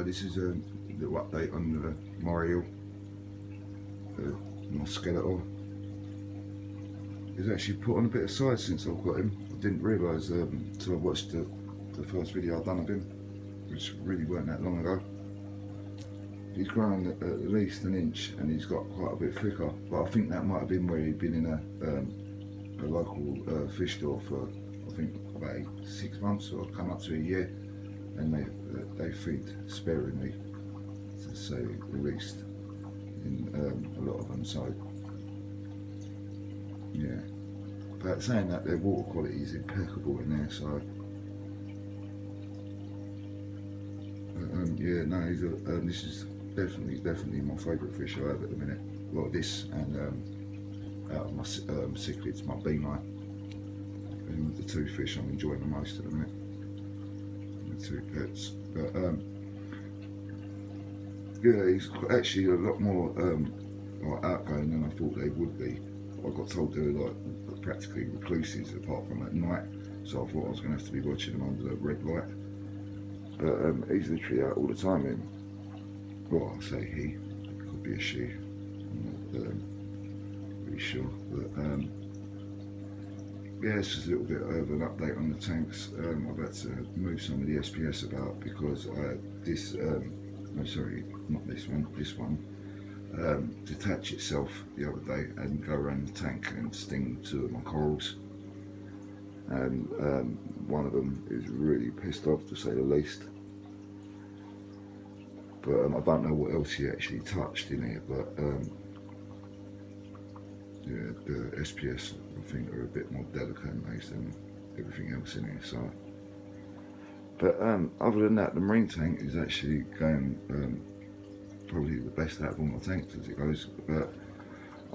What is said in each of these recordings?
So this is a little update on the Moray Eel, my skeletor. He's actually put on a bit of size since I've got him. I didn't realise until I watched the first video I've done of him, which really weren't that long ago. He's grown at least an inch and he's got quite a bit thicker, but I think that might have been where he'd been in a local fish store for I think about 6 months or come up to a year, and they feed sparingly, to say the least, in a lot of them. So yeah, but saying that, their water quality is impeccable in there. So yeah, no, he's this is definitely my favourite fish I have at the minute. Well, this and out of my cichlids, my beameye, and the two fish I'm enjoying the most at the minute, the two pets. But yeah, he's actually a lot more like outgoing than I thought they would be. I got told they were like practically recluses apart from at night, so I thought I was going to have to be watching them under the red light. But he's literally out all the time. And well, I say he, it could be a she, I'm not really sure. But yeah, it's just a little bit of an update on the tanks. I've had to move some of the SPS about because I had this, no sorry, not this one, detach itself the other day and go around the tank and sting two of my corals. And one of them is really pissed off, to say the least. But I don't know what else he actually touched in here, but yeah, the SPS I think are a bit more delicate than everything else in here. So, but other than that, the marine tank is actually going probably the best out of all my tanks as it goes. But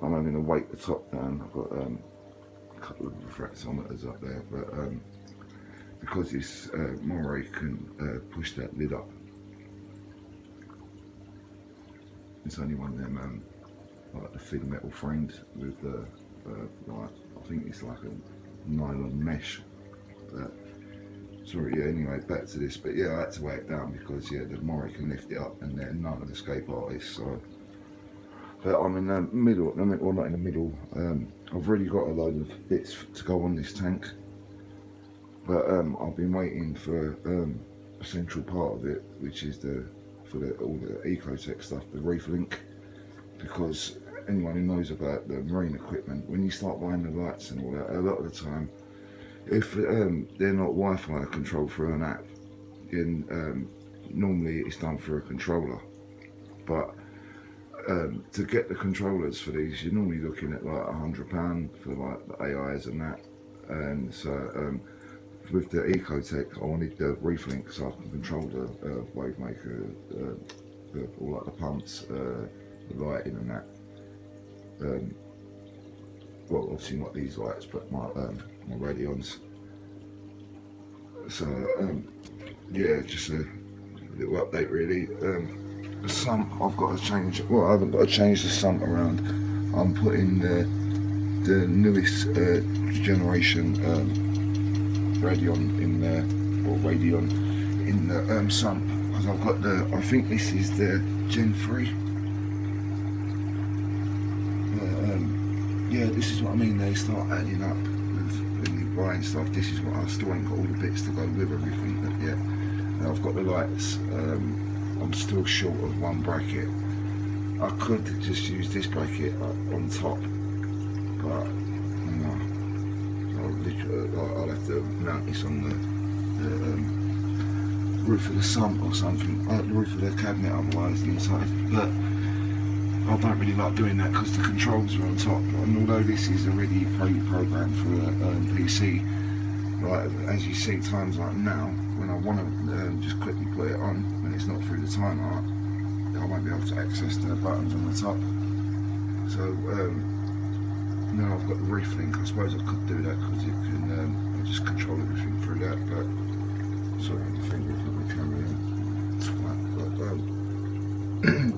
I'm having to weight the top down. I've got a couple of refractometers up there, but because this Moray can push that lid up, it's only one of them like the thin metal frames with like, I think it's like a nylon mesh. But sorry, yeah, anyway, back to this. But yeah, I had to weigh it down because yeah, the Moray can lift it up, and they're none of the escape artists. So, but I'm in the middle. Well, not in the middle. I've already got a load of bits to go on this tank, but I've been waiting for a central part of it, which is all the Ecotech stuff, the reef link, because anyone who knows about the marine equipment, when you start buying the lights and all that, a lot of the time, if they're not Wi-Fi controlled through an app, then normally it's done through a controller. But to get the controllers for these, you're normally looking at like £100 for like the AIs and that. And so with the Ecotech, I wanted the reef link so I can control the wave maker, all like the pumps, the lighting and that. Well, obviously not these lights, but my radions. So yeah, just a little update really. The sump, I've got to change. Well, I haven't got to change the sump around. I'm putting the newest generation radion in there, or radion in the sump, because I've got I think this is the Gen 3. Yeah, this is what I mean, they start adding up when you're buying stuff. This is what I still ain't got all the bits to go with everything yet. And I've got the lights. I'm still short of one bracket. I could just use this bracket on top, but no. I'll have to mount this on the roof of the sump or something, the roof of the cabinet, otherwise the inside. But I don't really like doing that because the controls are on top, and although this is already pre-programmed for a PC, right, as you see times like now, when I want to just quickly put it on, when it's not through the timeout, I won't be able to access the buttons on the top. So now I've got the reef link. I suppose I could do that because it can I just control everything through that, but sorry, the finger for the camera.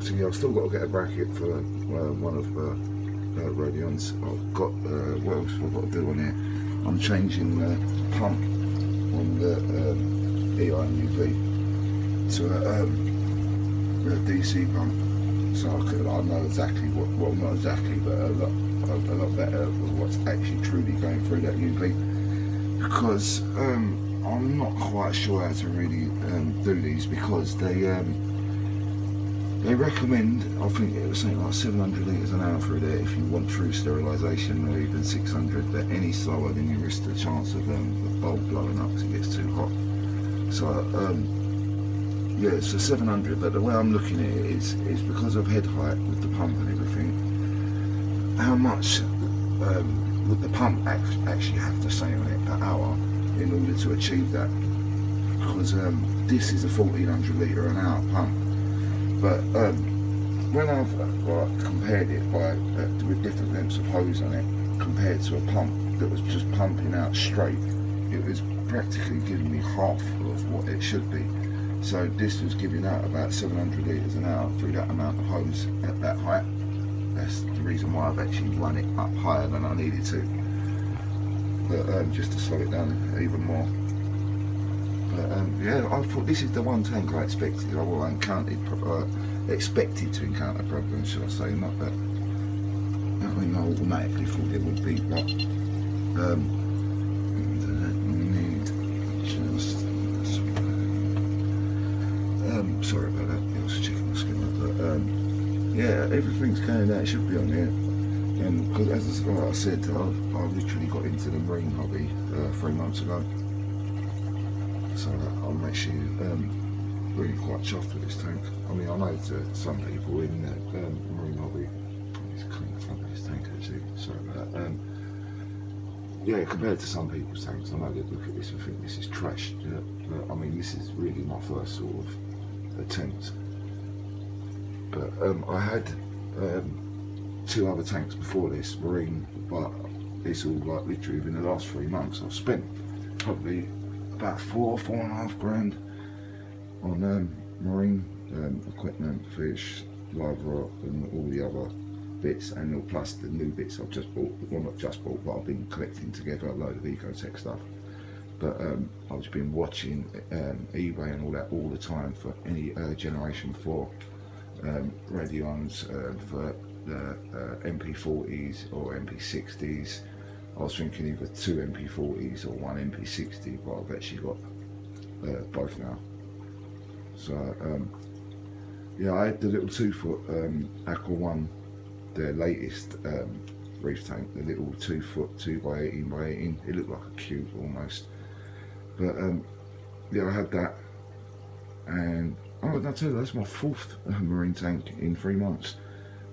So yeah, I've still got to get a bracket for one of the radions. I've got, what else have I got to do on here? I'm changing the pump on the EI and UV to DC pump, so I know exactly what, well not exactly, but a lot better of what's actually truly going through that UV, because I'm not quite sure how to really do these, because they recommend, I think it was something like 700 litres an hour through there if you want true sterilisation, or even 600, but any slower then you risk the chance of the bulb blowing up because it gets too hot. So yeah, so 700, but the way I'm looking at it is because of head height with the pump and everything, how much would the pump actually have to say on it per hour in order to achieve that? Because this is a 1400 litre an hour pump, but when I've compared it with different lengths of hose on it compared to a pump that was just pumping out straight, it was practically giving me half of what it should be. So this was giving out about 700 litres an hour through that amount of hose at that height. That's the reason why I've actually run it up higher than I needed to, but just to slow it down even more. But yeah, I thought this is the one tank I expected. I expected to encounter problems, should I say? Not that. I mean, I automatically thought it would be, but sorry about that. I was checking my skin, but yeah, everything's going out. It should be on there. Because as I said, I literally got into the marine hobby 3 months ago. So I'm actually really quite chuffed with this tank. I mean, I know to some people in the marine hobby, it's clean the front of this tank actually, sorry about that. Yeah, compared to some people's tanks, I know they look at this and think this is trash. Yeah, but I mean, this is really my first sort of attempt. But I had 2 other tanks before this, marine, but it's all like literally within the last 3 months. I've spent probably about 4.5 grand on marine equipment, fish, live rock and all the other bits, and plus the new bits I've just bought, well not just bought, but I've been collecting together a load of Ecotech stuff. But I've just been watching eBay and all that all the time for any Generation 4 radions, for the MP40s or MP60s. I was thinking either 2 MP40s or 1 MP60, but I've actually got both now. So yeah, I had the little 2-foot Aqua 1, their latest reef tank, the little 2-foot 2x18x18. It looked like a cube almost. But yeah, I had that, and oh, I'll tell you, that's my 4th marine tank in 3 months.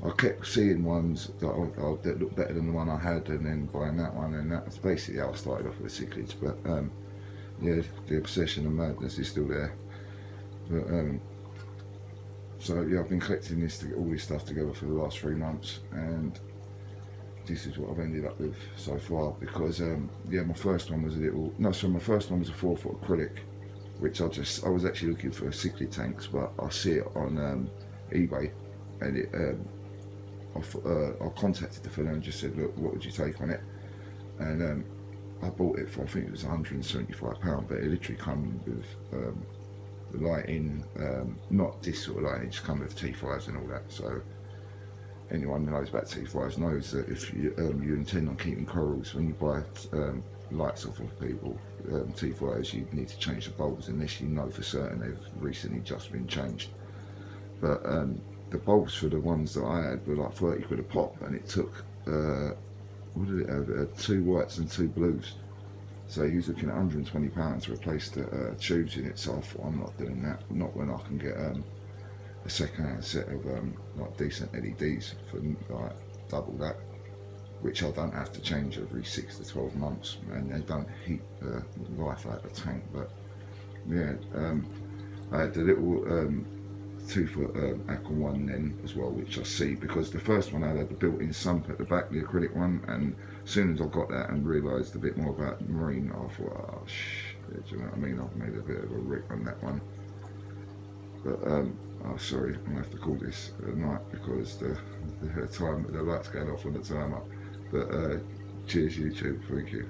I kept seeing ones that looked better than the one I had, and then buying that one, and that's basically how I started off with the cichlids. But yeah, the obsession and madness is still there. But so yeah, I've been collecting all this stuff together for the last 3 months, and this is what I've ended up with so far. Because yeah, my first one was my first one was a 4-foot acrylic, which I was actually looking for cichlid tanks, but I see it on eBay, and it I contacted the fella and just said, look, what would you take on it? And I bought it for, I think it was £175, but it literally comes with the lighting, not this sort of lighting, it just comes with T5s and all that. So anyone who knows about T5s knows that if you intend on keeping corals, when you buy lights off of people, T5s, you need to change the bulbs unless you know for certain they've recently just been changed. But the bulbs for the ones that I had were like 30 quid a pop, and it took what did it have? 2 whites and 2 blues. So he was looking at £120 to replace the tubes in it. So I thought, I'm not doing that. Not when I can get a second-hand set of like decent LEDs for like double that, which I don't have to change every 6 to 12 months, and they don't heat the life out of the tank. But yeah, I had the little 2-foot Aqua 1 then as well, which I see, because the first one I had the built-in sump at the back, the acrylic one, and as soon as I got that and realised a bit more about marine, I thought, oh shit, do you know what I mean? I've made a bit of a rip on that one. But oh sorry, I'm gonna have to call this a night because the light's going off on the timer. But cheers YouTube, thank you.